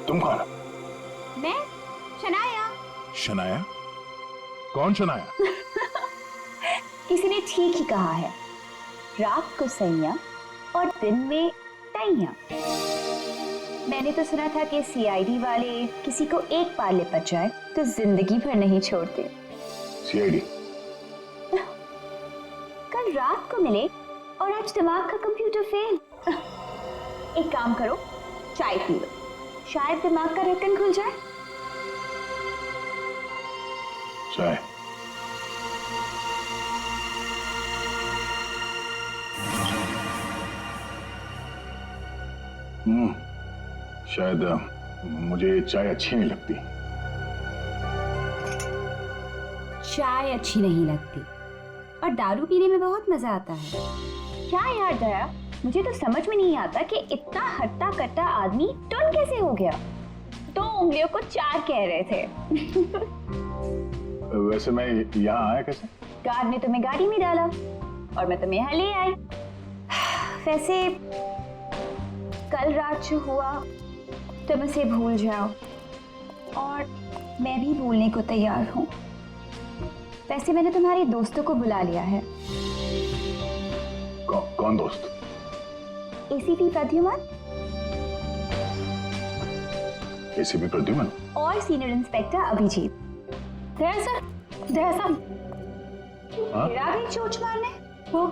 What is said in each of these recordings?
तुम कौन? मैं शनाया। शनाया? कौन शनाया? किसी ने ठीक ही कहा है, रात को सैया और दिन में तैया। मैंने तो सुना था कि सीआईडी वाले किसी को एक बार लिपट जाए तो जिंदगी भर नहीं छोड़ते। सीआईडी? कल रात को मिले और आज दिमाग का कंप्यूटर फेल। एक काम करो, चाय पी लो, शायद दिमाग का ढक्कन खुल जाए। चाय? शायद मुझे चाय अच्छी नहीं लगती। चाय अच्छी नहीं लगती और दारू पीने में बहुत मजा आता है। क्या यार दया, मुझे तो समझ में नहीं आता कि इतना हट्टा कट्टा आदमी टुन कैसे हो गया। 2 उंगलियों को 4 कह रहे थे। वैसे मैं यहाँ आया कैसे? कार ने तुम्हें गाड़ी में डाला और मैं तुम्हें यहाँ ले आई। वैसे कल रात जो हुआ तुम उसे भूल जाओ और मैं भी भूलने को तैयार हूँ। वैसे मैंने तुम्हारे दोस्तों को बुला लिया है। कौन दोस्त? एसीपी प्रद्युमन एसीपी प्रद्युमन और सीनियर इंस्पेक्टर अभिजीत। दया सर, दया साहब, फिर आ गई चोट मारने। वो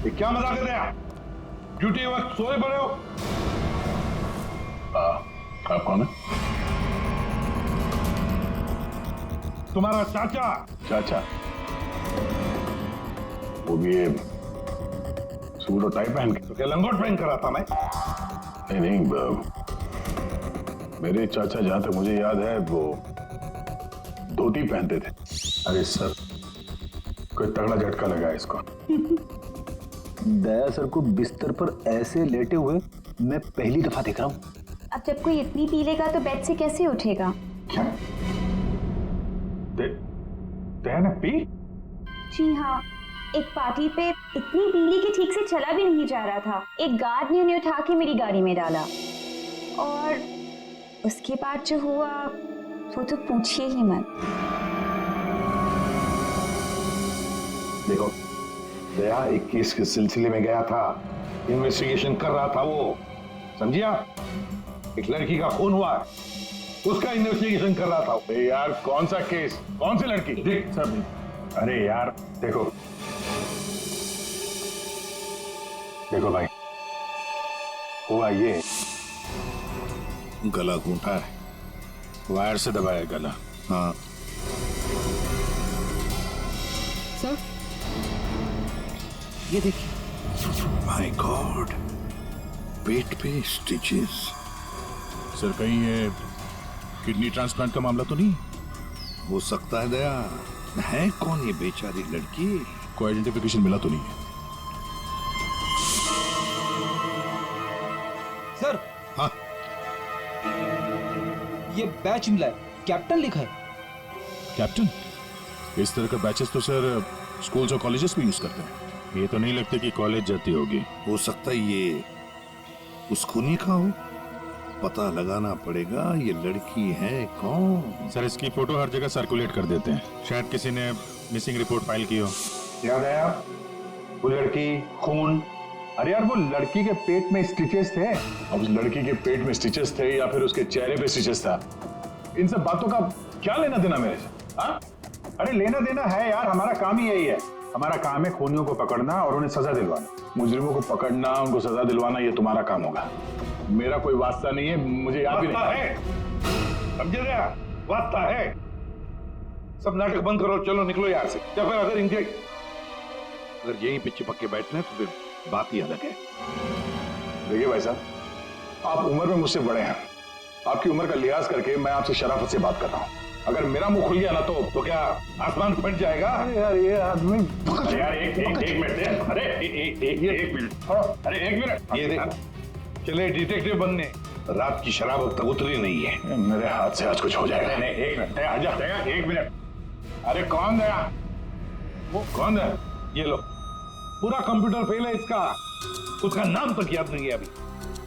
ये क्या मजाक है दया? ड्यूटी वक्त सोए पड़े हो? आप कौन है? तुम्हारा चाचा। चाचा? वो भी ये सूट और टाई पहन के? तो क्या लंगोट पहन कर आता मैं? नहीं, मेरे चाचा जहां तक मुझे याद है वो धोती पहनते थे। अरे सर, कोई तगड़ा झटका लगा है इसको। दया सर को बिस्तर पर ऐसे लेटे हुए मैं पहली दफा देख रहा हूँ। अब जब कोई इतनी पी लेगा तो बेड से कैसे उठेगा? क्या? दया ने पी? जी हाँ, एक पार्टी पे इतनी पीली कि ठीक से चला भी नहीं जा रहा था। एक गार्ड ने उन्हें उठा के मेरी गाड़ी में डाला और उसके बाद जो हुआ वो तो पूछिए ही मत। देखो, दया एक केस के सिलसिले में गया था, इन्वेस्टिगेशन कर रहा था वो, समझिया? एक लड़की का खून हुआ है, उसका इन्वेस्टिगेशन कर रहा था। यार कौन सा केस, कौन सी लड़की? देख सब, अरे यार देखो भाई, हुआ ये, गला घूंटा है, वायर से दबाया गला। हाँ सर, ये देखिए। माय गॉड, पेट पे स्टिचेस। सर कहीं ये किडनी ट्रांसप्लांट का मामला तो नहीं? हो सकता है दया। है कौन ये बेचारी लड़की? कोई आइडेंटिफिकेशन मिला तो नहीं है? सर, हाँ, ये बैच मिला है, कैप्टन लिखा है। कैप्टन? इस तरह का बैचेस तो सर स्कूल्स और कॉलेजेस में यूज करते हैं। ये तो नहीं लगता कि कॉलेज जाती होगी। हो सकता है ये उस खूनी का हो। पता लगाना पड़ेगा ये लड़की है कौन। सर इसकी फोटो हर जगह सर्कुलेट कर देते हैं, शायद किसी ने मिसिंग रिपोर्ट फाइल की हो। याद आया वो लड़की, खून। अरे यार वो लड़की के पेट में स्टिचेस थे। अब उस लड़की के पेट में स्टिचेस थे या फिर उसके चेहरे पे स्टिचेस था, इन सब बातों का क्या लेना देना मेरे से? हाँ? अरे लेना देना है यार, हमारा काम ही यही है। हमारा काम है खूनियों को पकड़ना और उन्हें सजा दिलवाना। मुजरिमों को पकड़ना, उनको सजा दिलवाना, ये तुम्हारा काम होगा। मेरा कोई वास्ता नहीं है, मुझे याद भी नहीं है। समझे गया? वास्ता है। सब नाटक बंद करो, चलो निकलो यहाँ से। या फिर अगर यहीं पे चिपक के बैठने तो फिर बात ही अलग है। देखिए भाई साहब, आप उम्र में मुझसे बड़े हैं, आपकी उम्र का लिहाज करके मैं आपसे शराफत से बात कर रहा हूँ। अगर मेरा मुंह खुल गया ना तो क्या आसमान फट जाएगा? अरे यार ये आदमी, अरे यार एक मिनट दे। अरे एक मिनट, अरे एक मिनट। ये देख, चले डिटेक्टिव बनने। रात की शराब अब तक उतरी नहीं है। मेरे हाथ से आज कुछ हो जाएगा। नहीं, एक मिनट आजा, एक मिनट। अरे कौन दया? वो कौन है? ये लो, पूरा कंप्यूटर फेल है इसका। उसका नाम तक याद नहीं है अभी।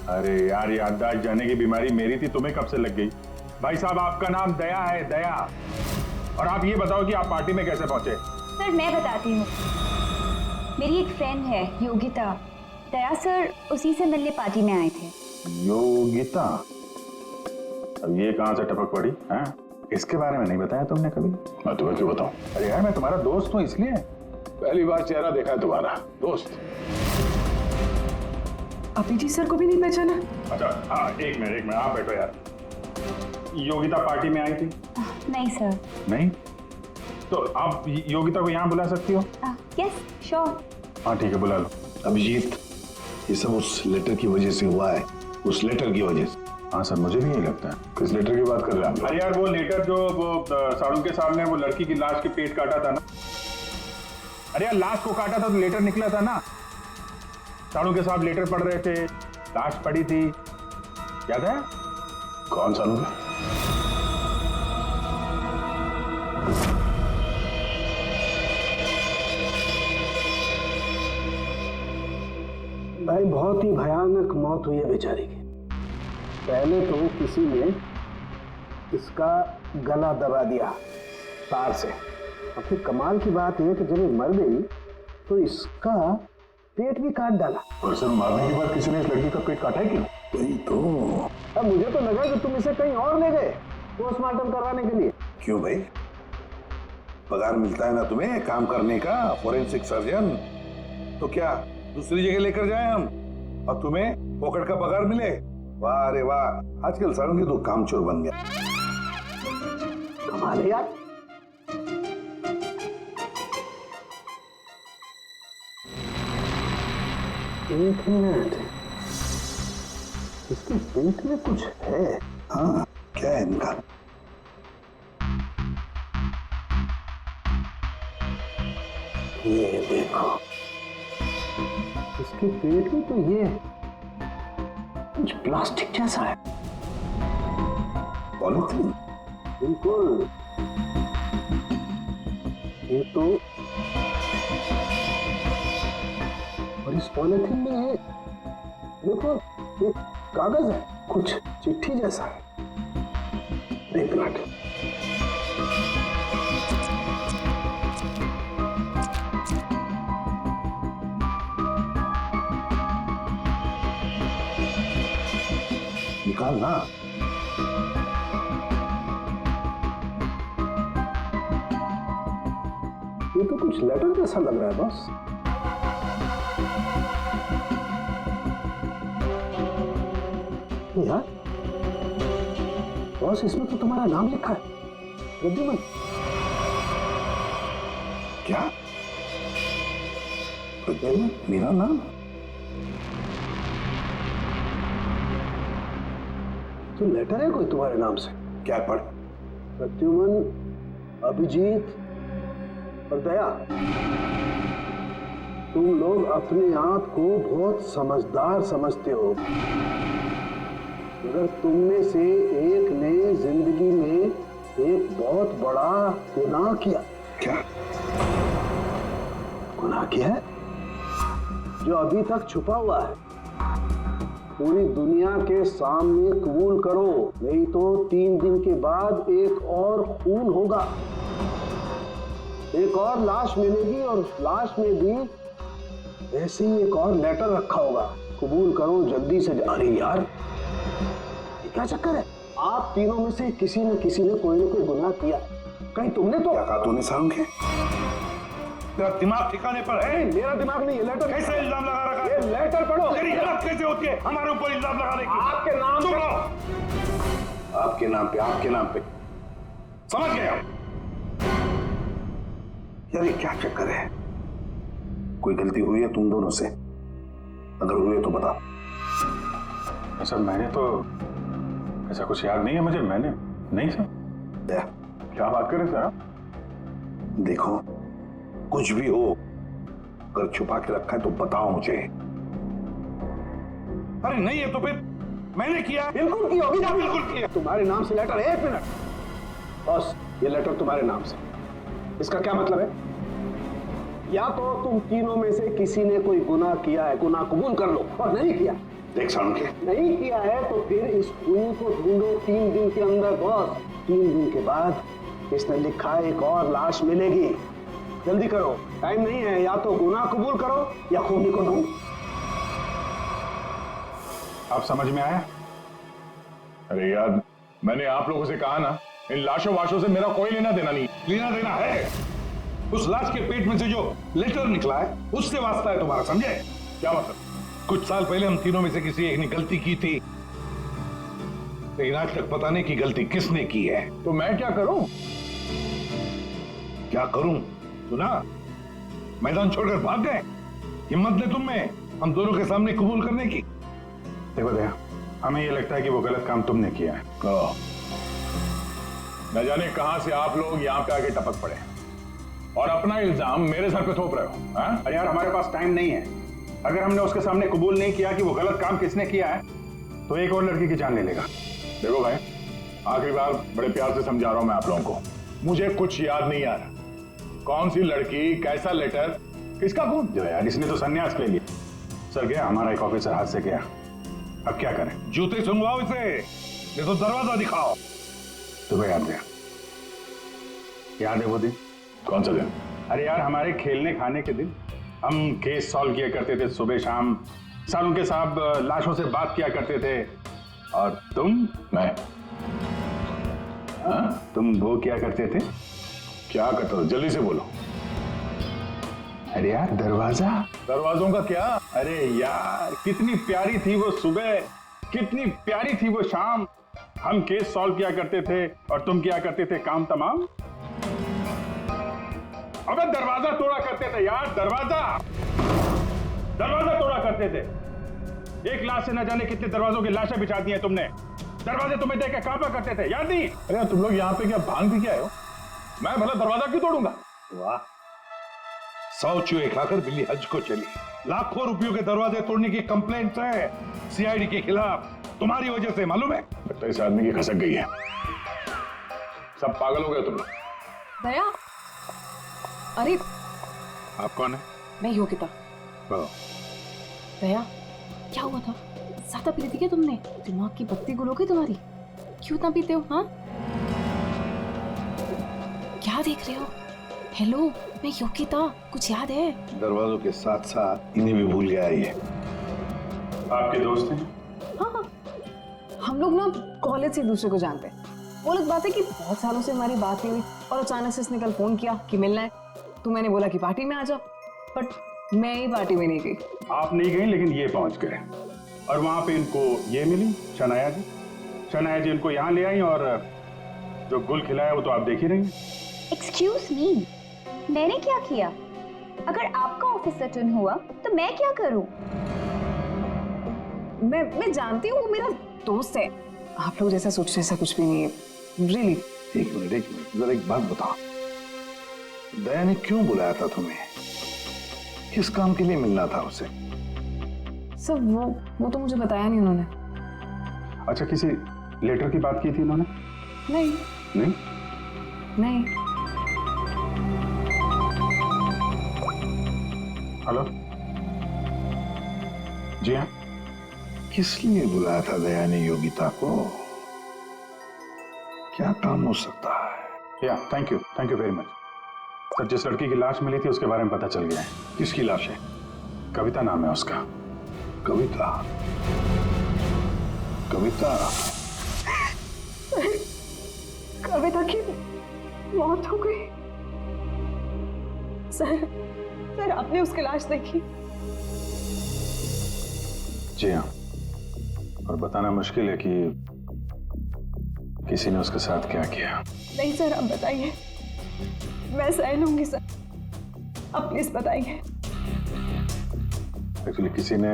अरे यार, याददाश्त जाने की बीमारी मेरी थी, तुम्हें कब से लग गई? भाई साहब, आपका नाम दया है, दया। और आप ये बताओ कि आप पार्टी में कैसे पहुंचे? सर मैं बताती हूँ। मेरी एक फ्रेंड है योगिता, दया सर उसी से मिलने पार्टी में आए थे। योगिता? अब ये कहां से टपक पड़ी है? इसके बारे में नहीं बताया तुमने कभी? मैं तुम्हें क्यों बताऊं? अरे यार, मैं तुम्हारा दोस्त हूँ इसलिए। पहली बार चेहरा देखा है तुम्हारा, दोस्त। अभिजीत सर को भी नहीं पहचाना? अच्छा हाँ, एक मिनट आप बैठो यार। योगिता पार्टी में आई थी? नहीं सर। नहीं? तो आप योगिता को यहाँ बुला सकती हो? Yes sure. हाँ ठीक है, बुला लो। अभिजीत, ये सब उस लेटर की वजह से हुआ है, उस लेटर की वजह से। हाँ सर, मुझे भी यही लगता है। किस लेटर की बात कर रहे हैं? अरे यार, वो लेटर जो वो साड़ू के सामने वो लड़की की लाश के पेट काटा था ना। अरे यार, लाश को काटा था तो लेटर निकला था ना। साड़ू के साथ लेटर पढ़ रहे थे, लाश पड़ी थी, याद है? कौन साड़ू? भाई बहुत ही भयानक मौत हुई है बेचारी की। पहले तो किसी ने इसका गला दबा दिया तार से, और फिर कमाल की बात यह कि जब ये मर गई तो इसका पेट भी काट डाला। और सर, मारने के बाद किसी ने इस लड़की का पेट काटा है क्यों? वही तो। अब मुझे तो लगा कि तुम इसे कहीं और ले गए पोस्टमार्टम करवाने के लिए। क्यों भाई, पगार मिलता है ना तुम्हें काम करने का, फोरेंसिक सर्जन। तो क्या दूसरी जगह लेकर जाए हम और तुम्हें पॉकेट का पगार मिले? वाह रे वाह, आजकल साड़ू तो कामचोर बन गया। कमाल है यार। एक मिनट, इसके पेट में कुछ है। हाँ, क्या है इनका? ये देखो, इसके पेट में तो ये कुछ प्लास्टिक जैसा है। पॉलीथीन? बिल्कुल। ये तो, और इस पॉलीथीन में ये देखो एक कागज है, कुछ चिट्ठी जैसा है। एक मिनट, निकाल ना। ये तो कुछ लेटर जैसा लग रहा है बॉस। यार बॉस, इसमें तो तुम्हारा नाम लिखा है, प्रद्युमन। क्या प्रद्युमन? मेरा नाम? तो लेटर है कोई तुम्हारे नाम से? क्या पढ़? प्रद्युमन, अभिजीत और दया, तुम लोग अपने आप को बहुत समझदार समझते हो, मगर तुम में से एक ने जिंदगी में एक बहुत बड़ा गुनाह किया। क्या गुनाह किया है जो अभी तक छुपा हुआ है। पूरी दुनिया के सामने कबूल करो, नहीं तो 3 दिन के बाद एक और खून होगा, एक और लाश मिलेगी, और उस लाश में भी ऐसे ही एक और लेटर रखा होगा। कबूल करो जल्दी से। अरे यार, ये क्या चक्कर है? आप तीनों में से किसी न कोई ना कोई गुनाह किया। कहीं तुमने तो? क्या कहा तूने सारुण के? तेरा दिमाग ठिकाने पर है? मेरा दिमाग नहीं, ये लेटर। कैसे इल्जाम लगा रखा? ये लेटर पढ़ो। तेरी हिम्मत कैसे होती है हमारे ऊपर इल्जाम लगाने की? आपके नाम चुप पे। रहो। आपके नाम पे समझ गए हम। यार ये क्या चक्कर है? कोई गलती हुई है तुम दोनों से? अगर हुई है तो बता। सर, मैंने तो ऐसा कुछ याद नहीं है मुझे। मैंने नहीं सर। क्या बात कर रहे सर आप? देखो, कुछ भी हो, अगर छुपा के रखा है तो बताओ मुझे। अरे नहीं है तो फिर मैंने किया। बिल्कुल की होगी ना? बिल्कुल किया। तुम्हारे नाम से लेटर। एक मिनट बॉस, ये लेटर तुम्हारे नाम से, इसका क्या मतलब है? या तो तुम तीनों में से किसी ने कोई गुनाह किया है, गुनाह कबूल कर लो, और नहीं किया देख साणुके, नहीं किया है तो फिर इस खूनी को ढूंढो 3 दिन के अंदर बॉस। 3 दिन के बाद इसने लिखा एक और लाश मिलेगी। जल्दी करो, टाइम नहीं है। या तो गुनाह कबूल करो या खूनी को ढूंढो। आप समझ में आया? अरे यार, मैंने आप लोगों से कहा ना, इन लाशों वाशों से मेरा कोई लेना देना नहीं। लेना देना है उस लाश के पेट में से जो लेटर निकला है, उससे वास्ता है तुम्हारा, समझे? क्या मतलब? कुछ साल पहले हम तीनों में से किसी एक ने गलती की थी, लेकिन आज तक पता नहीं कि गलती किसने की है। तो मैं क्या करूं? क्या करूं? सुना, मैदान छोड़कर भाग गए। हिम्मत ने तुम में हम दोनों के सामने कबूल करने की। देखो दया, हमें ये लगता है कि वो गलत काम तुमने किया है। न जाने कहां से आप लोग यहां पे आके टपक पड़े और अपना इल्जाम मेरे सर पे थोप रहे हो। हाँ? अरे यार, हमारे पास टाइम नहीं है। अगर हमने उसके सामने कबूल नहीं किया कि वो गलत काम किसने किया है, तो एक और लड़की की जान ले लेगा। देखो भाई, आखिरी बार बड़े प्यार से समझा रहा हूं मैं आप लोगों को। मुझे कुछ याद नहीं आ रहा। कौन सी लड़की, कैसा लेटर, किसका खून? जो यार, इसने तो संन्यास ले लिया। सर गया, हमारा एक ऑफिसर हाथ से गया। अब क्या करें? जूते सुंगवाओ इसे, नहीं तो दरवाजा दिखाओ। तुम्हें याद है? याद है वो दिन? कौन सा दिन? अरे यार, हमारे खेलने खाने के दिन हम केस सॉल्व किया करते थे सुबह शाम। सालुंके साहब लाशों से बात किया करते थे। और मैं? तुम वो क्या करते थे? क्या करता था? जल्दी से बोलो। अरे यार, दरवाजा। दरवाजों का क्या? अरे यार, कितनी प्यारी थी वो सुबह, कितनी प्यारी थी वो शाम। हम केस सॉल्व किया करते थे और तुम किया करते थे काम तमाम। अबे दरवाजा तोड़ा करते थे यार, दरवाजा तोड़ा करते थे। एक लाश से न जाने कितने दरवाजों की लाशें बिछा दी हैं तुमने। दरवाजे तुम्हें देख के कांपा करते थे, याद नहीं? अरे तुम लोग यहाँ पे क्या भांग पी के आए हो? मैं भला दरवाजा क्यों तोड़ूंगा? वाह, 100 चूहे खाकर बिल्ली हज को चली। लाखों रुपयों के दरवाजे तोड़ने की कंप्लेंट है सीआईडी के खिलाफ, तुम्हारी वजह से, मालूम है? लगता है इस आदमी की खसक गई है। सब पागल हो गए तुम लोग। दया, अरे आप कौन है? मैं योगिता। दया, क्या हुआ था? ज्यादा पी थी क्या तुमने? दिमाग की बत्ती गुल हो गई तुम्हारी? क्यों इतना पीते हो? हाँ, क्या देख रहे हो? हेलो, मैं योगिता, कुछ याद है? दरवाजों के साथ साथ इन्हें भी भूल गया ये। आपके दोस्त हैं? हाँ, हम लोग ना कॉलेज से एक दूसरे को जानते हैं। वो अलग बात है कि बहुत सालों से हमारी बात नहीं हुई और अचानक से इसने कल फोन किया कि मिलना है। तो मैंने बोला कि पार्टी में आ जाओ, बट मैं ही पार्टी में नहीं गई। आप नहीं गई, लेकिन ये पहुंच गए और वहां पे इनको ये मिली, शनाया जी। शनाया जी इनको यहाँ ले आई और जो गुल खिलाया वो तो आप देख ही रही हैं। एक्सक्यूज मी, मैंने क्या किया? अगर आपका ऑफिसर टर्न हुआ तो मैं क्या करूं? मैं जानती हूँ वो मेरा दोस्त है। आप लोग जैसा सोच रहे ऐसा कुछ भी नहीं है, रियली। एक मिनट, जरा एक बात बताओ, दया ने क्यों बुलाया था तुम्हें? किस काम के लिए मिलना था उसे? सर वो तो मुझे बताया नहीं उन्होंने। अच्छा, किसी लेटर की बात की थी उन्होंने? नहीं नहीं? नहीं। हेलो जी हाँ। किस लिए बुलाया था दया ने योगिता को? क्या काम हो सकता है? या thank you very much sir. जिस लड़की की लाश मिली थी उसके बारे में पता चल गया है। किसकी लाश है? कविता नाम है उसका। कविता? कविता? कविता की मौत हो गई। सर आपने उसकी लाश देखी? जी हाँ, और बताना मुश्किल है कि किसी ने उसके साथ क्या किया। नहीं सर, आप बताइए, मैं सह लूंगी सर, आप प्लीज बताइए। एक्चुअली किसी ने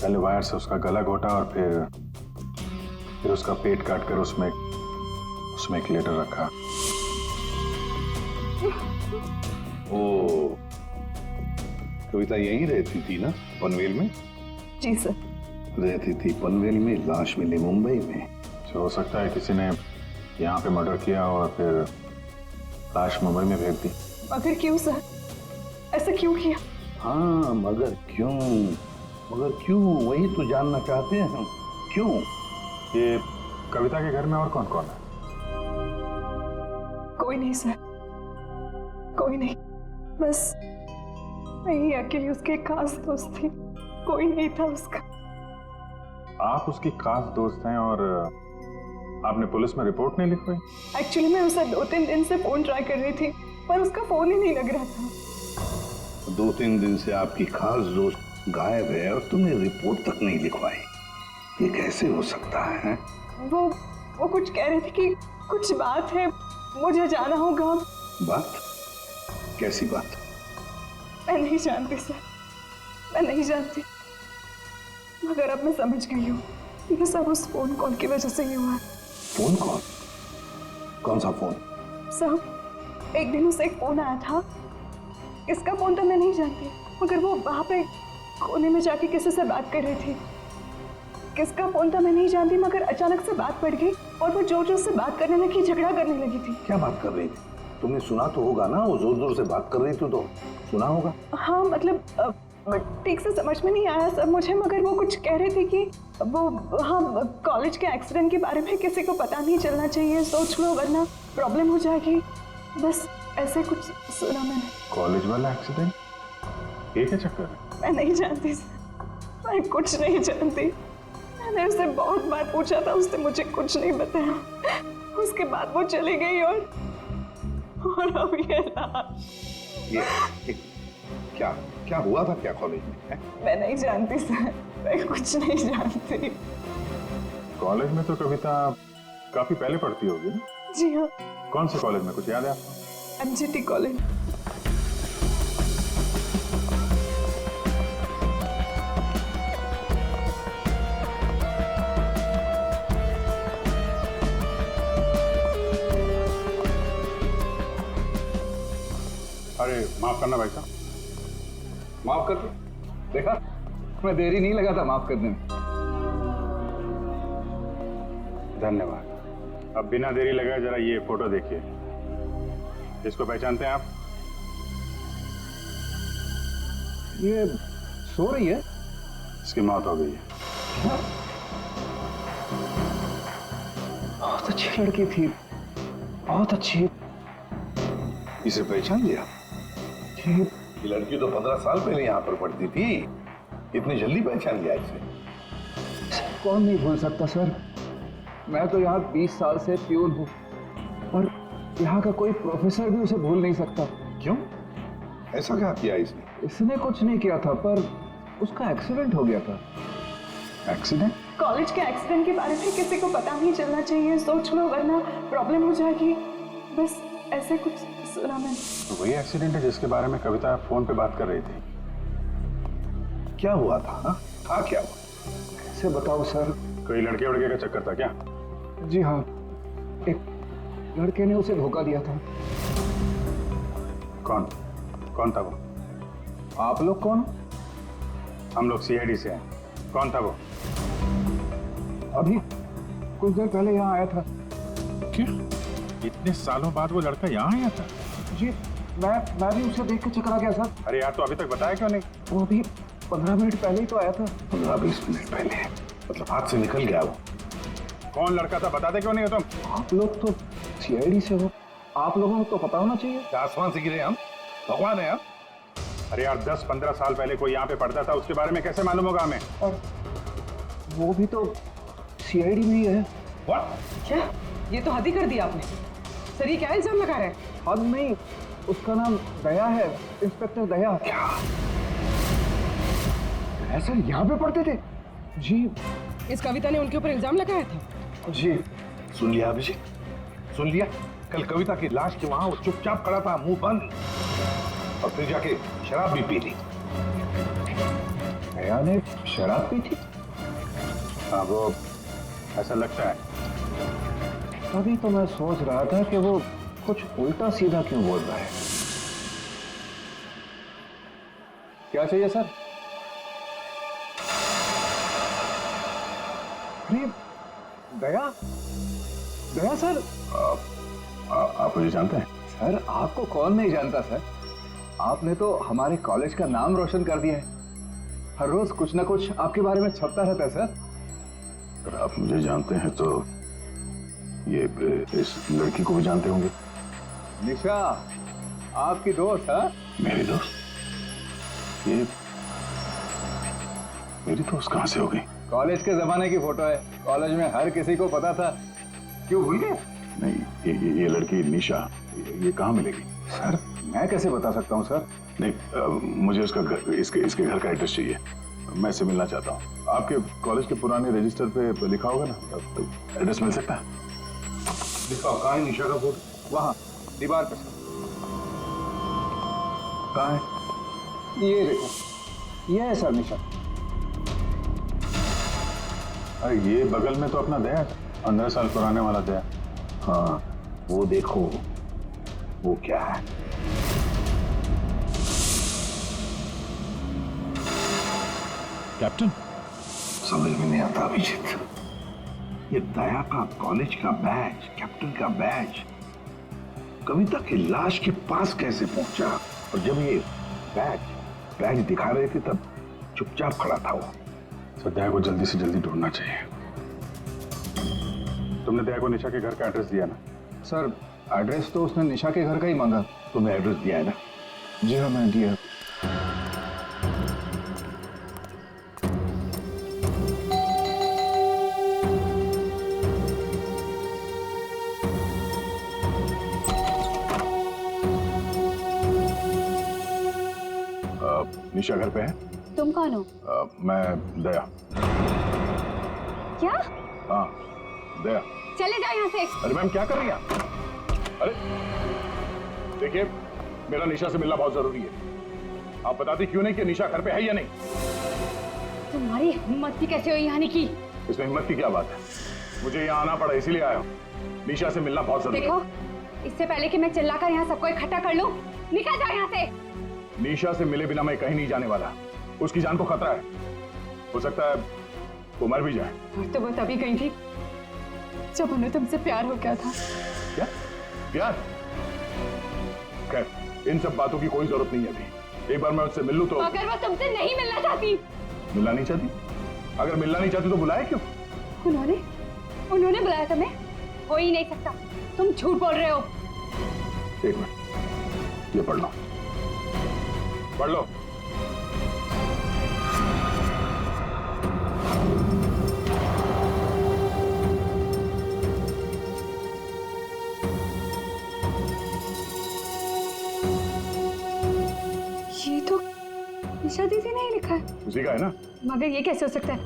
पहले वायर से उसका गला घोटा और फिर उसका पेट काट कर उसमें एक लेटर रखा। ओ, कविता यहीं रहती थी ना, पनवेल में? जी सर। रहती थी पनवेल में, लाश मिली मुंबई में। तो हो सकता है किसी ने यहाँ पे मर्डर किया और फिर लाश मुंबई में भेज दी। मगर क्यों सर? ऐसा क्यों किया? हाँ, मगर क्यों? मगर क्यों, वही तो जानना चाहते हैं हम, क्यों? ये कविता के घर में और कौन कौन है? कोई नहीं सर, कोई नहीं, बस मैं ही अकेली उसके खास दोस्त थी, कोई नहीं था उसका। आप उसकी खास दोस्त हैं और आपने पुलिस में रिपोर्ट नहीं लिखवाई? एक्चुअली मैं उसे 2-3 दिन से फोन ट्राई कर रही थी, पर उसका फोन ही नहीं लग रहा था। 2-3 दिन से आपकी खास दोस्त गायब है और तुमने रिपोर्ट तक नहीं लिखवाई, ये कैसे हो सकता है? वो कुछ कह रहे थे कि कुछ बात है, मुझे जाना होगा। बात? कैसी बात? मैं नहीं जानती सर, मैं नहीं जानती, मगर अब मैं समझ गई हूँ ये सब उस फोन कॉल की वजह से ही हुआ है। Phone call? कौन सा फोन? सर एक दिन उसे एक फोन आया था, इसका फोन तो मैं नहीं जानती, मगर वो वहां पे कोने में जाके किसी से बात कर रही थी। किसका फोन था मैं नहीं जानती, मगर अचानक से बात बढ़ गई और वो जोर जोर से बात करने लगी, झगड़ा करने लगी थी। क्या बात कर रही थी? तुमने सुना तो होगा ना, वो जोर जोर से बात कर रही थी तो सुना होगा। हाँ मतलब ठीक से समझ में नहीं आया सब मुझे, मगर वो कुछ कह रहे थे कि वो हाँ कॉलेज के एक्सीडेंट के बारे में किसी को पता नहीं चलना चाहिए, सोच लो वरना प्रॉब्लम हो जाएगी, बस ऐसे कुछ सुना मैंने। कॉलेज वाला एक्सीडेंट? ये क्या चक्कर है? मैं नहीं जानती, मैं कुछ नहीं जानती। मैंने उससे बहुत बार पूछा था, उसने मुझे कुछ नहीं बताया। उसके बाद वो चली गई और अब ये क्या क्या हुआ था क्या कॉलेज में? मैं नहीं जानती सर, मैं कुछ नहीं जानती। कॉलेज में तो कविता काफी पहले पढ़ती होगी ना? जी हाँ। कौन से कॉलेज में, कुछ याद है आपको? MGT college. अरे माफ करना भाई साहब। माफ कर दो। देखा, मैं देरी नहीं लगा था माफ करने में। धन्यवाद। अब बिना देरी लगाए जरा ये फोटो देखिए। इसको पहचानते हैं आप? ये सो रही है? इसकी मौत हो गई है। बहुत अच्छी लड़की थी, बहुत अच्छी। इसे पहचान लिया? ये लड़की तो 15 साल पहले यहाँ पर पढ़ती थी, इतनी जल्दी पहचान लिया इसे? कौन नहीं भूल सकता सर, मैं तो यहाँ 20 साल से प्यून हूँ और यहाँ का कोई प्रोफेसर भी उसे भूल नहीं सकता। क्यों? ऐसा क्या किया इसने? इसने कुछ नहीं किया था, पर उसका एक्सीडेंट हो गया था। एक्सीडेंट? कॉलेज के एक्सीडेंट के बारे में किसी को पता नहीं चलना चाहिए, सोच लो वरना प्रॉब्लम हो जाएगी, बस ऐसे कुछ सुना मैंने। तो वही एक्सीडेंट है जिसके बारे में कविता फोन पे बात कर रही थी। क्या हुआ था? हाँ? था क्या हुआ? कैसे बताओ सर? कोई लड़के वड़के का चक्कर था क्या? जी हाँ, एक लड़के ने उसे धोखा दिया था। कौन? कौन था वो? आप लोग कौन? हम लोग CID से हैं। कौन था वो? अभी कुछ देर पहले यहाँ आया था। क्या? इतने सालों बाद वो लड़का यहाँ आया था? जी, मैं भी उसे देख के चकरा गया सर। अरे यार, तो अभी तक बताया क्यों नहीं? वो अभी 15 मिनट पहले ही तो आया था। 15-20 मिनट पहले? मतलब हाथ से निकल गया वो? कौन लड़का था बताते क्यों नहीं हो तुम? आप लोग तो CID से हो, आप लोगों को तो पता होना चाहिए। क्या आसमान से गिरे हम? भगवान है हम? अरे यार, 10-15 साल पहले कोई यहाँ पे पढ़ता था, उसके बारे में कैसे मालूम होगा हमें? और वो भी तो CID में ही है। What? क्या? ये तो हद ही कर दिया आपने सर, ये क्या इल्जाम लगा रहे हैं? हद नहीं, उसका नाम दया है, इंस्पेक्टर दया। क्या? दया सर यहाँ पे पढ़ते थे? जी। इस कविता ने उनके ऊपर इल्जाम लगाया था? जी। सुन लिया अभिषेक, सुन लिया? कल कविता की लाश के वहां वो चुपचाप खड़ा था, मुंह बंद, और फिर जाके शराब भी पी ली। दया ने शराब पी थी? हाँ, वो ऐसा लगता है। तभी तो मैं सोच रहा था कि वो कुछ उल्टा सीधा क्यों बोल रहा है। क्या चाहिए सर? अरे दया, दया सर। आप मुझे जानते हैं? सर आपको कौन नहीं जानता सर, आपने तो हमारे कॉलेज का नाम रोशन कर दिया है। हर रोज कुछ ना कुछ आपके बारे में छपता रहता है सर। अगर आप मुझे जानते हैं तो ये इस लड़की को भी जानते होंगे। निशा आपकी दोस्त है? मेरी दोस्त? ये मेरी दोस्त कहां से हो गई? कॉलेज के जमाने की फोटो है, कॉलेज में हर किसी को पता था। क्यों भूल गए? नहीं, ये लड़की निशा ये कहाँ मिलेगी? सर मैं कैसे बता सकता हूँ सर? नहीं, मुझे उसका घर, इसके घर का एड्रेस चाहिए। मैं इससे मिलना चाहता हूँ। आपके कॉलेज के पुराने रजिस्टर पे लिखा होगा ना, तो एड्रेस मिल सकता है? दिखाओ, कहाँ है निशा का फोटो? वहाँ दीवार पे। कहाँ है? ये देखो, ये है सर निशा। अरे ये बगल में तो अपना दया, 15 साल पुराने वाला दया। हाँ, वो देखो, वो क्या है? कैप्टन, समझ में नहीं आता अभिजीत। ये दया का कॉलेज का बैच, कैप्टन का बैच कविता की लाश के पास कैसे पहुंचा? और जब ये बैच दिखा रहे थे तब चुपचाप खड़ा था वो। सर दया को जल्दी से जल्दी ढूंढना चाहिए। तुमने दया को निशा के घर का एड्रेस दिया ना? सर एड्रेस तो उसने निशा के घर का ही मांगा। तुमने एड्रेस दिया है ना? जी हाँ मैंने दिया। निशा घर पे है? तुम कौन हो? मैं दया। क्या? हाँ दया। चले जाओ यहाँ से। अरे मैम क्या कर रही हैं आप? अरे देखिए, मेरा निशा से मिलना बहुत जरूरी है। आप बताती क्यों नहीं कि निशा घर पे है या नहीं? तुम्हारी हिम्मत भी कैसे हुई आने की? इसमें हिम्मत की क्या बात है? मुझे यहाँ आना पड़ा इसीलिए आया हूँ। निशा से मिलना बहुत जरूरी है। देखो, इससे पहले कि मैं चिल्लाकर यहाँ सबको इकट्ठा कर लूं, निकल जाओ यहाँ से। निशा से मिले बिना मैं कहीं नहीं जाने वाला। उसकी जान को खतरा है, हो सकता है वो मर भी जाए। और तो वो तभी गई थी जब उन्हें तुमसे प्यार हो गया था। क्या प्यार? खैर, इन सब बातों की कोई जरूरत नहीं है अभी। एक बार मैं उससे मिल लूं तो। अगर वो तुमसे नहीं मिलना चाहती? मिलना नहीं चाहती? अगर मिलना नहीं चाहती तो बुलाया क्यों? उन्होंने बुलाया तुम्हें? हो ही नहीं सकता, तुम झूठ बोल रहे हो। एक मिनट, ये पढ़ लो, पढ़ लो। ये तो निशा दीदी ने ही लिखा है। उसी का है ना? मगर ये कैसे हो सकता है?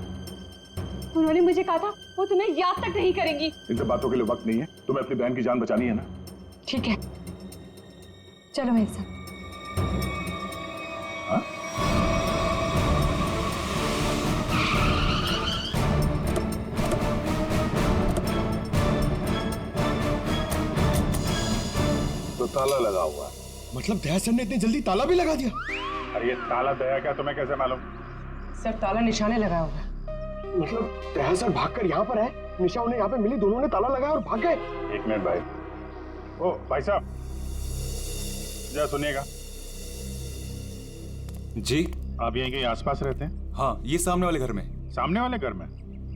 उन्होंने मुझे कहा था वो तुम्हें याद तक नहीं करेंगी। इन सब बातों के लिए वक्त नहीं है। तुम्हें अपनी बहन की जान बचानी है ना? ठीक है, चलो मेरे साथ। हाँ? तो ताला लगा हुआ है। मतलब दया सर ने इतनी जल्दी ताला भी लगा दिया? अरे ये ताला दया क्या तुम्हें कैसे मालूम? सर ताला निशाने लगाया हुआ है। मतलब दया सर भागकर यहाँ पर है, निशा उन्हें यहाँ पे मिली, दोनों ने ताला लगाया और भाग गए। एक मिनट भाई। ओ भाई साहब, जरा सुनिएगा। जी आप यहीं कहीं आसपास रहते हैं? हाँ, ये सामने वाले घर में। सामने वाले घर में?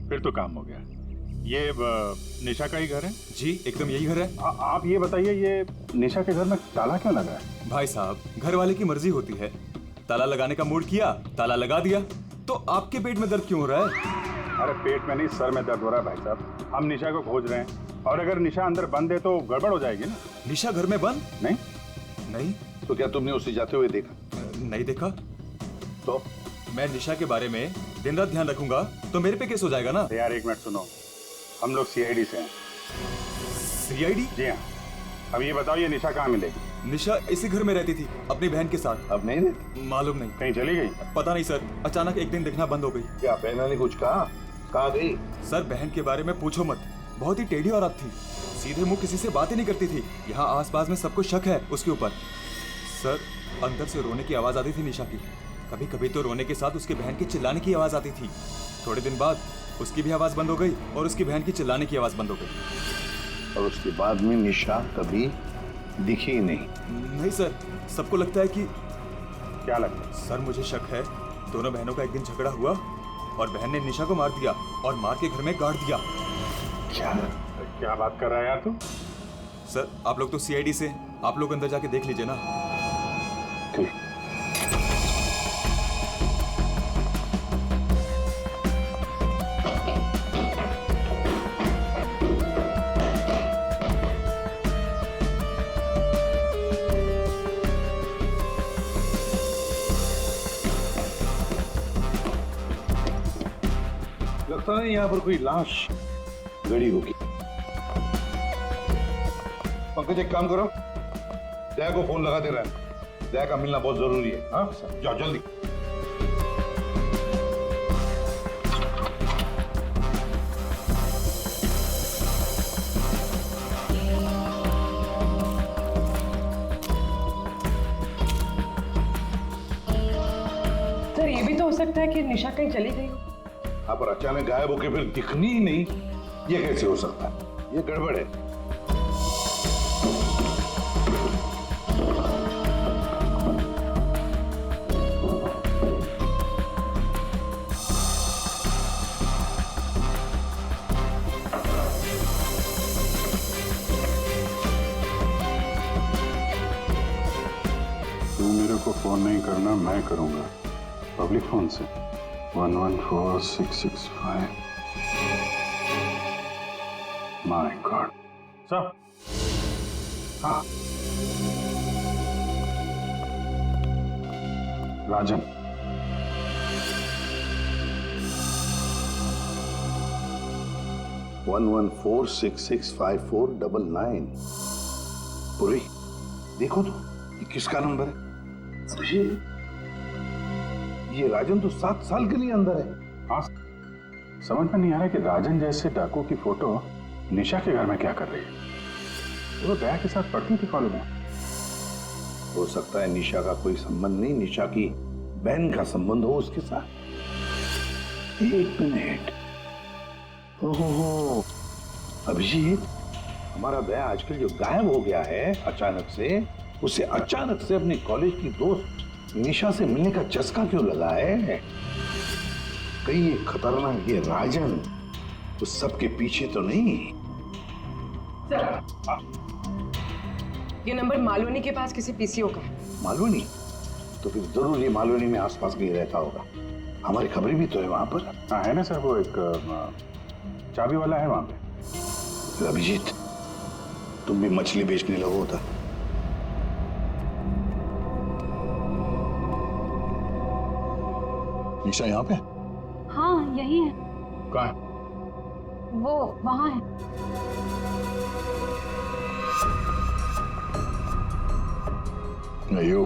फिर तो काम हो गया। ये निशा का ही घर है? जी एकदम यही घर है। आप ये बताइए, ये निशा के घर में ताला क्यों लगा है? भाई साहब, घर वाले की मर्जी होती है। ताला लगाने का मूड किया, ताला लगा दिया। तो आपके पेट में दर्द क्यों हो रहा है? अरे पेट में नहीं, सर में दर्द हो रहा है भाई साहब। हम निशा को खोज रहे हैं और अगर निशा अंदर बंद है तो गड़बड़ हो जाएगी ना। निशा घर में बंद? नहीं नहीं। तो क्या तुमने उसे जाते हुए देखा? नहीं देखा। तो मैं निशा के बारे में दिन रात ध्यान रखूंगा तो मेरे पे केस हो जाएगा ना। यार एक मिनट सुनो, हम लोग सीआईडी से हैं। सीआईडी? जी हाँ। अब ये बताओ, ये निशा कहाँ मिलेगी? निशा इसी घर में रहती थी अपनी बहन के साथ। अब नहीं रहती? मालूम नहीं। कहीं चली गई? पता नहीं सर, अचानक एक दिन दिखना बंद हो गई। क्या बहना ने कुछ कहा? कहाँ गई? सर बहन के बारे में पूछो मत, बहुत ही टेढ़ी औरत थी। सीधे मुंह किसी से बात ही नहीं करती थी। यहाँ आसपास में सबको शक है उसके ऊपर। सर अंदर से रोने की आवाज आती थी निशा की। कभी कभी तो रोने के साथ उसकी बहन की चिल्लाने की आवाज आती थी। थोड़े दिन बाद उसकी भी आवाज बंद हो गई और उसकी बहन की चिल्लाने की आवाज बंद हो गई। और उसके बाद में निशा कभी दिखी नहीं? नहीं सर, सबको लगता है कि। क्या लगता है? सर मुझे शक है दोनों बहनों का एक दिन झगड़ा हुआ और बहन ने निशा को मार दिया और मार के घर में गाड़ दिया। क्या क्या बात कर रहा है यार तू? सर आप लोग तो सीआईडी से, आप लोग अंदर जाके देख लीजिए ना। ठीक। लगता है यहाँ पर कोई लाश गड़ी होगी। पंकज एक काम करो, दया को फोन लगा दे रहा है। दया का मिलना बहुत जरूरी है। हाँ जाओ जल्दी। सर ये भी तो हो सकता है कि निशा कहीं चली गई हो। हाँ पर अचानक गायब होके फिर दिखनी ही नहीं, ये कैसे हो सकता है? ये गड़बड़ है। तू मेरे को फोन नहीं करना, मैं करूंगा पब्लिक फोन से। 114665। My God. सर हाँ राजन, वन 114665499। पूरी देखो तो ये किसका नंबर है? ये राजन तो 7 साल के लिए अंदर है। हाँ समझ में नहीं आ रहा कि राजन जैसे डाकू की फोटो निशा के घर में क्या कर रही है। वो दया के साथ पढ़ती थी कॉलेज में। हो सकता है निशा का कोई संबंध नहीं, निशा की बहन का संबंध हो उसके साथ। एक मिनट। ओहो अभिजीत, हमारा दया आजकल जो गायब हो गया है अचानक से, उसे अचानक से अपने कॉलेज की दोस्त निशा से मिलने का चस्का क्यों लगा है? कहीं ये खतरनाक ये राजन उस सब के पीछे तो नहीं? ये नंबर मालवनी के पास किसी पीसीओ का है। मालवनी? तो फिर जरूर ये मालवनी में आसपास कहीं रहता होगा। हमारी खबरें भी तो है वहां पर। हाँ है ना सर, वो एक चाबी वाला है वहां पे। अभिजीत तुम भी मछली बेचने लगो होता। निशा यहाँ पे? हाँ यही है। कहाँ है? वो वहाँ है। अयो,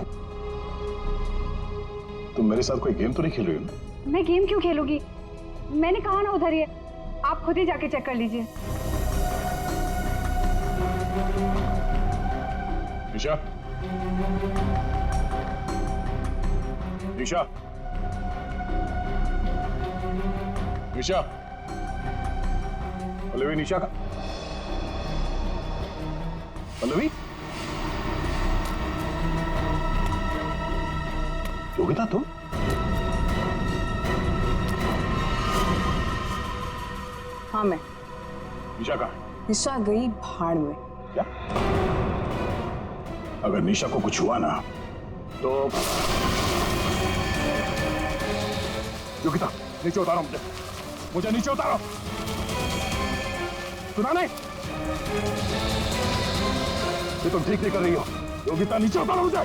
तुम मेरे साथ कोई गेम तो नहीं खेल रही हो ना? मैं गेम क्यों खेलूंगी? मैंने कहा ना उधर ही है, आप खुद ही जाके चेक कर लीजिए। निशा, निशा, निशा, पल्लवी, निशा का पल्लवी, योगिता तुम? हाँ मैं। निशा कहाँ है? निशा गई भाड़ में। क्या? अगर निशा को कुछ हुआ ना तो योगिता नीचे उतारो, मुझे नीचे उतारो। सुना नहीं? ये तुम ठीक नहीं कर रही हो। योगिता नीचे उतारो मुझे।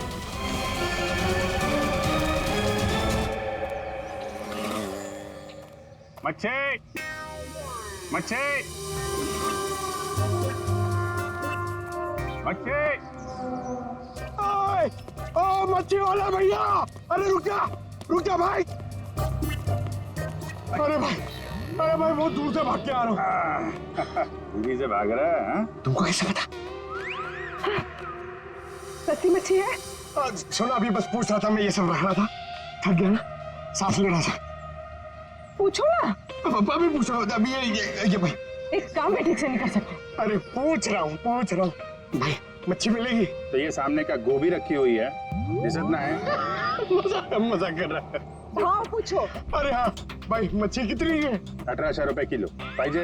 मच्छी, मच्छी, मच्छी, ओ मच्छी वाला भैया, अरे रुक जा भाई। अरे भाई बहुत दूर से भाग के आ रहा हूँ। दूरी से भाग रहा है? तुमको कैसे पता? सच्ची मच्छी है? सुनो अभी बस पूछ रहा था, मैं ये सब रख रहा था, थक गया ना, सांस ले रहा था। पूछो ना। अभी पूछ रहा हूँ, अभी ये भाई एक काम भी ठीक से नहीं कर सकते। अरे पूछ रहा हूँ भाई, मच्छी मिलेगी? तो ये सामने का गोभी रखी हुई है, इतना है। मजाक कर रहा है। भाव पूछो। अरे हाँ भाई, मच्छी कितनी है? 1800 रुपए किलो पाहिजे।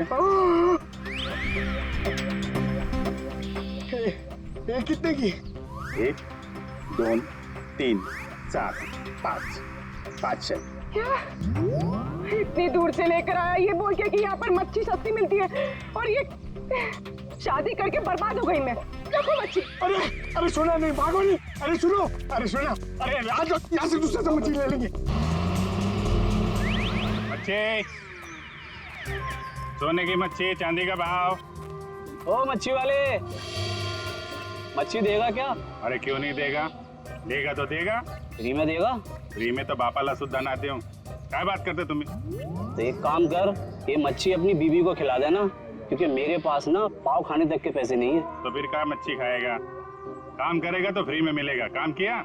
ये कितने की? 1 2 3 4 5 500। क्या इतनी दूर से लेकर आया ये बोल के कि यहाँ पर मच्छी सस्ती मिलती है, और ये शादी करके बर्बाद हो गई मैं। देखो मच्छी। अरे अरे सुना नहीं, भागो नहीं। अरे सुनो, अरे सुना, अरे आज यहाँ से दूसरे से मच्छी ले लेंगे। मच्छी, सोने की मच्छी, चांदी का भाव। ओ मच्छी वाले, मच्छी देगा क्या? अरे क्यों नहीं देगा, देगा तो देगा। फ्री में देगा? फ्री में तो बापाला सुद्धा ना दे। क्या बात करते तुम्हें? तो एक काम कर, ये मच्छी अपनी बीवी को खिला देना, क्योंकि मेरे पास ना पाव खाने तक के पैसे नहीं है। तो फिर क्या मच्छी खाएगा? काम करेगा तो फ्री में मिलेगा। काम किया?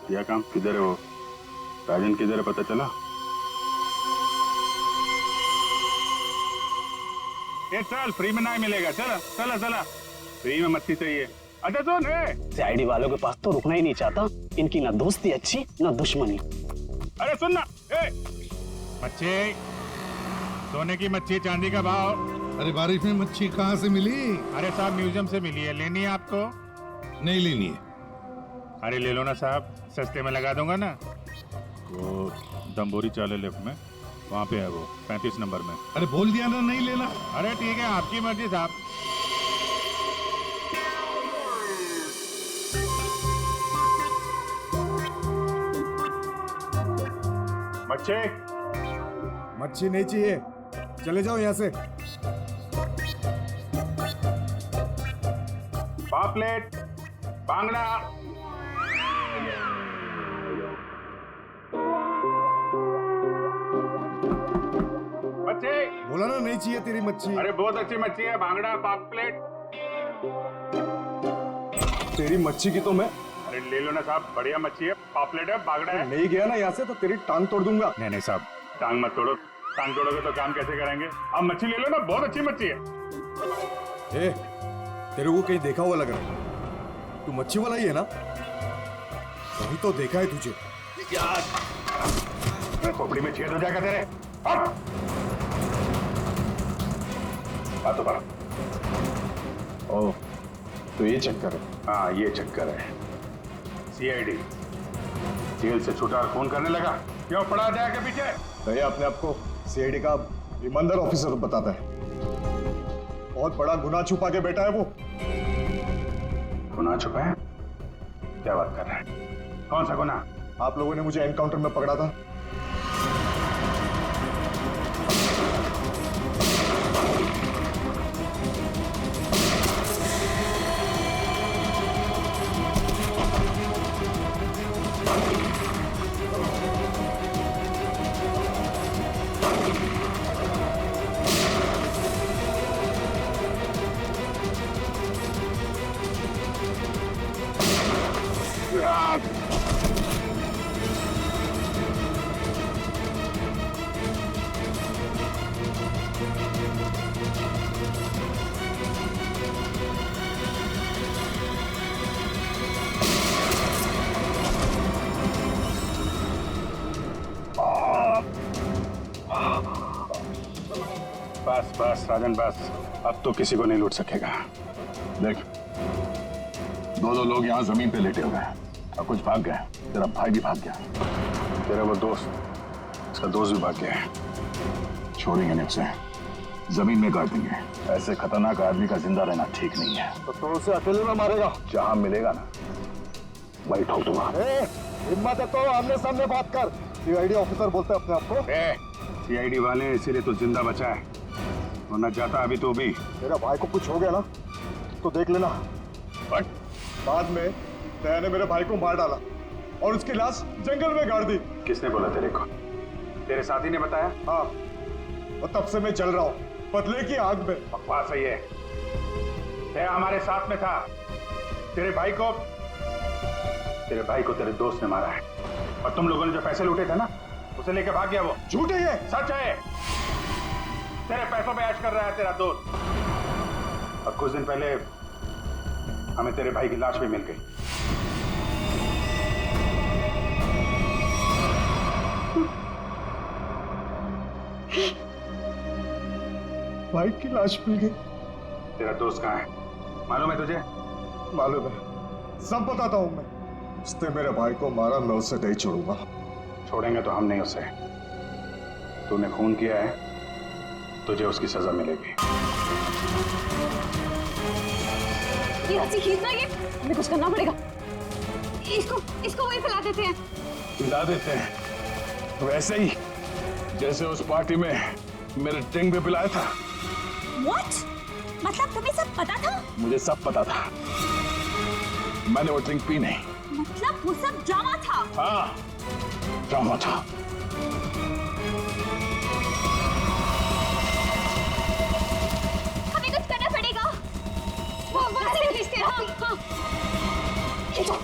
किया काम। किधर है वो राजन, किधर है पता चला? ये चल, फ्री में नहीं मिलेगा। चला चला चला, फ्री में मच्छी चाहिए। अच्छा सुन, सीआईडी वालों के पास तो रुकना ही नहीं चाहता। इनकी ना दोस्ती अच्छी ना दुश्मनी। अरे सुन ना, मच्छी, सोने की मच्छी, चांदी का भाव। अरे बारिश में मच्छी कहाँ से मिली? अरे साहब म्यूजियम से मिली है, लेनी है आपको? नहीं लेनी है। अरे ले लो ना साहब, सस्ते में लगा दूंगा ना। वो दम्बोरी चाले लेफ्ट में, वहाँ पे है वो 35 नंबर में। अरे बोल दिया ना नहीं लेना। अरे ठीक है, आपकी मर्जी साहब। मच्छी, मच्छी नहीं चाहिए, चले जाओ यहाँ से। पापलेट, बांगड़ा। मच्छी, बोला ना नहीं चाहिए तेरी मच्छी। अरे बहुत अच्छी मच्छी है, बांगड़ा, पापलेट। तेरी मच्छी की तो मैं अरे ले लो ना साहब, बढ़िया मच्छी है, पापलेट है, बांगड़ा है। नहीं गया ना यहाँ से तो तेरी टांग तोड़ दूंगा। नहीं नहीं साहब, टांग मत तोड़ो। टांग तोड़ोगे तो काम कैसे करेंगे? आप मच्छी ले लो ना, बहुत अच्छी मच्छी है। ए, तेरे को कहीं देखा हुआ लग रहा है। तू मच्छी वाला ही है ना? वही तो देखा है तुझे। खोपड़ी में छेद हो जाएगा तेरे। हट! बात तो करो। ओ, तो ये चक्कर है। हाँ ये चक्कर है। सीआईडी जेल से छूटा और फोन करने लगा। क्यों पड़ा जाएगा पीछे? भैया अपने आप को सीआईडी का ईमानदार ऑफिसर बताता है। बहुत बड़ा गुनाह छुपा के बैठा है वो। गुनाह छुपा है? क्या बात कर रहा है? कौन सा गुनाह? आप लोगों ने मुझे एनकाउंटर में पकड़ा था। बस बस राजन बस, अब तो किसी को नहीं लूट सकेगा। देख, दो लोग यहाँ जमीन पे लेटे हुए हैं और कुछ भाग गए। तेरा भाई भी भाग गया। तेरा वो दोस्त, उसका दोस्त भी भाग गया है। छोड़ेंगे नहीं उसे, जमीन में गाड़ देंगे। ऐसे खतरनाक आदमी का जिंदा रहना ठीक नहीं है। तो उसे अकेले में मारेगा? जहां मिलेगा ना वही ठोक दूंगा। हिम्मत है तो आमने सामने बात कर। सीआईडी ऑफिसर बोलते अपने आप को। सीआईडी वाले इसीलिए तो जिंदा बचा है, वरना जाता अभी तो भी। तेरा भाई को कुछ हो गया ना तो देख लेना। बट बाद में दया ने मेरे भाई को मार डाला और उसकी लाश जंगल में गाड़ दी। किसने बोला तेरे को? तेरे साथी ने बताया? हाँ, और तब से मैं चल रहा हूँ बदले की आग में। बकवास है ये। दया हमारे साथ में था। तेरे भाई को तेरे दोस्त ने मारा है, और तुम लोगों ने जो पैसे लूटे थे ना, उसे लेके भाग गया वो। झूठ है ये। सच है। तेरे पैसों पे ऐश कर रहा है तेरा दोस्त। और कुछ दिन पहले हमें तेरे भाई की लाश भी मिल गई। भाई की लाश मिल गई। तेरा दोस्त कहाँ है मालूम है तुझे? मालूम है, सब बताता हूं मैं। उसने मेरे भाई को मारा, मैं उसे नहीं छोड़ूंगा। छोड़ेंगे तो हम नहीं उसे। तूने खून किया है, तुझे उसकी सजा मिलेगी। ये रस्सी खींचना, ये हमें कुछ करना पड़ेगा। इसको वहीं फैला देते हैं। पिला देते हैं वैसे ही जैसे उस पार्टी में मेरे ड्रिंक पे पिलाया था। What? मतलब तुम्हें सब पता था? मुझे सब पता था, मैंने वो ड्रिंक पी नहीं। मतलब वो सब ड्रामा था? हाँ, ड्रामा था। हमें कुछ करना पड़ेगा। वो खींचते हैं। हाँ। खींचो।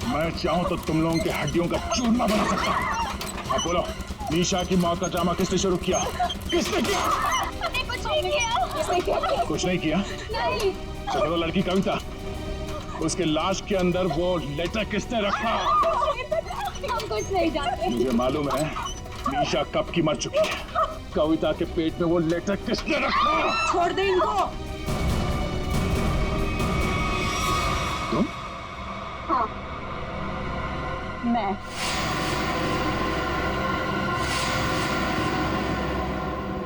मैं चाहूं तो तुम लोगों के हड्डियों का चूरमा बना सकता हूं। अब बोलो, निशा की मौत का ड्रामा किसने शुरू किया? किसने किया? हमने कुछ नहीं किया। कुछ नहीं किया? नहीं। चलो वो लड़की कविता, उसके लाश के अंदर वो लेटर किसने रखा? हम कुछ नहीं जानते। मुझे मालूम है निशा कब की मर चुकी है। कविता के पेट में वो लेटर किसने रखा? छोड़ दे इनको। तुम? हाँ, मैं।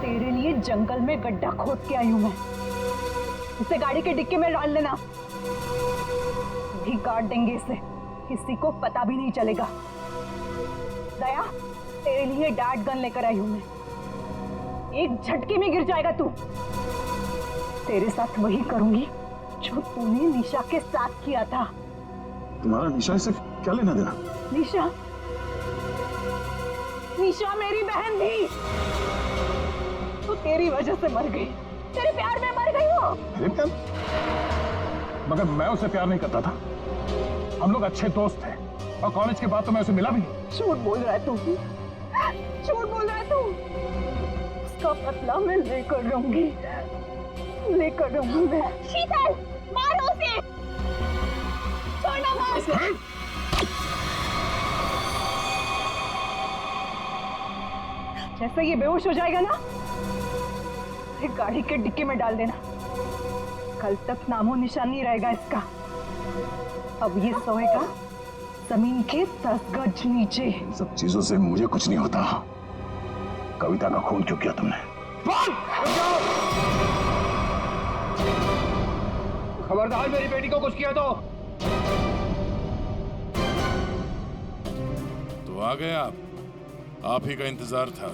तेरे लिए जंगल में गड्ढा खोद के आई हूं मैं। इसे गाड़ी के डिक्की में डाल देना, भी काट देंगे इसे, किसी को पता भी नहीं चलेगा। दया, तेरे लिए डैड गन लेकर आई हूं मैं। एक झटके में गिर जाएगा तू। तेरे साथ वही करूंगी जो तूने निशा के साथ किया था। तुम्हारा निशा से क्या लेना देना? निशा मेरी बहन थी, तो तेरी वजह से मर गई। तेरे प्यार में मर गई वो। मेरे प्यार? मगर मैं उसे प्यार नहीं करता था। हम लोग अच्छे दोस्त थे और कॉलेज के बाद तो मैं उसे मिला भी नहीं। झूठ बोल रहा है तू, झूठ बोल रहा है तू। उसका बदला मैं लेकर रहूंगी मैं। शीतल, मारो उसे। छोड़ना मत। जैसे ये बेहोश हो जाएगा ना, इसे गाड़ी के डिक्की में डाल देना। कल तक नामो निशान नहीं रहेगा इसका। अब ये सोएगा जमीन के 10 गज नीचे। इन सब चीजों से मुझे कुछ नहीं होता। कविता का खून क्यों किया तुमने? खबरदार, मेरी बेटी को कुछ किया तो आ गए आप ही का इंतजार था।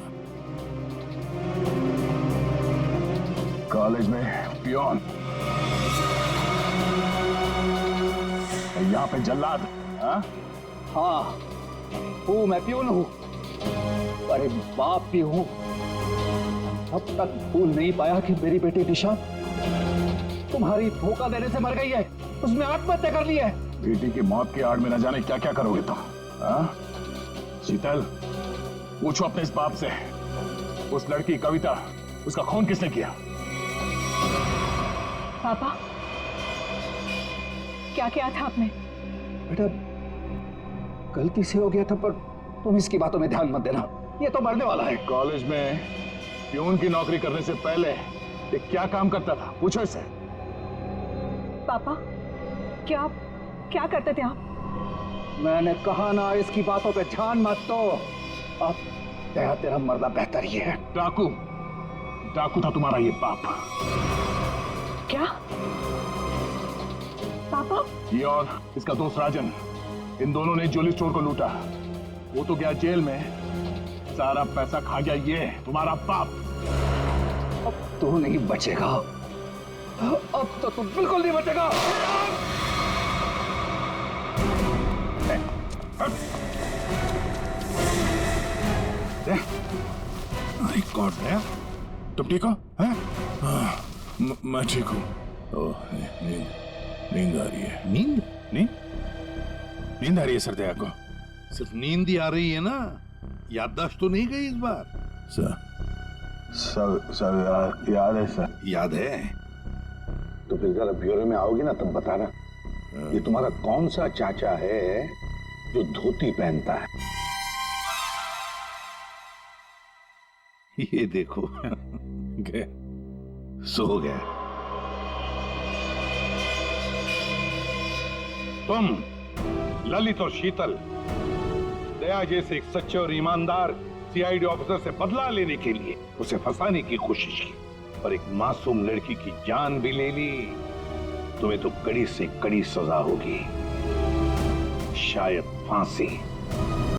कॉलेज में पियोन, यहाँ पे जल्लाद। हाँ, हूँ मैं, पियोन हूँ, अरे बाप भी हूँ। अब तक भूल नहीं पाया कि मेरी बेटी निशा तुम्हारी धोखा देने से मर गई है। उसने आत्महत्या कर ली है। बेटी की मौत की आड़ में न जाने क्या क्या करोगे तुम। शीतल, पूछो अपने इस बाप से, उस लड़की कविता, उसका खून किसने किया? पापा, क्या किया था आपने? बेटा, गलती से हो गया था, पर तुम इसकी बातों में ध्यान मत देना। ये तो मरने वाला है। कॉलेज में पियून की नौकरी करने से पहले ये क्या काम करता था? पूछो इसे। पापा, क्या करते थे आप? मैंने कहा ना, इसकी बातों पे ध्यान मत दो। अब तेरा मरना बेहतर ही है। डाकू था तुम्हारा ये बाप। क्या पापा? ये और इसका दोस्त राजन, इन दोनों ने ज्वेलरी स्टोर को लूटा। वो तो गया जेल में, सारा पैसा खा गया ये तुम्हारा बाप। अब तू नहीं बचेगा, अब तो तू बिल्कुल नहीं बचेगा। माय गॉड दया, तुम ठीक हो? हैं? मैं ठीक हूँ। ओह, नींद आ रही है। नींद नींद आ रही है सर दया को। सिर्फ नींद ही आ रही है ना, याददाश्त तो नहीं गई इस बार? सर याद है सर। याद है तो फिर जरा ब्यूरो में आओगे ना तब बताना, ये तुम्हारा कौन सा चाचा है जो धोती पहनता है? ये देखो गए, सो गया। तुम ललित और शीतल दया जैसे एक सच्चे और ईमानदार सीआईडी ऑफिसर से बदला लेने के लिए उसे फंसाने की कोशिश की और एक मासूम लड़की की जान भी ले ली। तुम्हें तो कड़ी से कड़ी सजा होगी, शायद फांसी।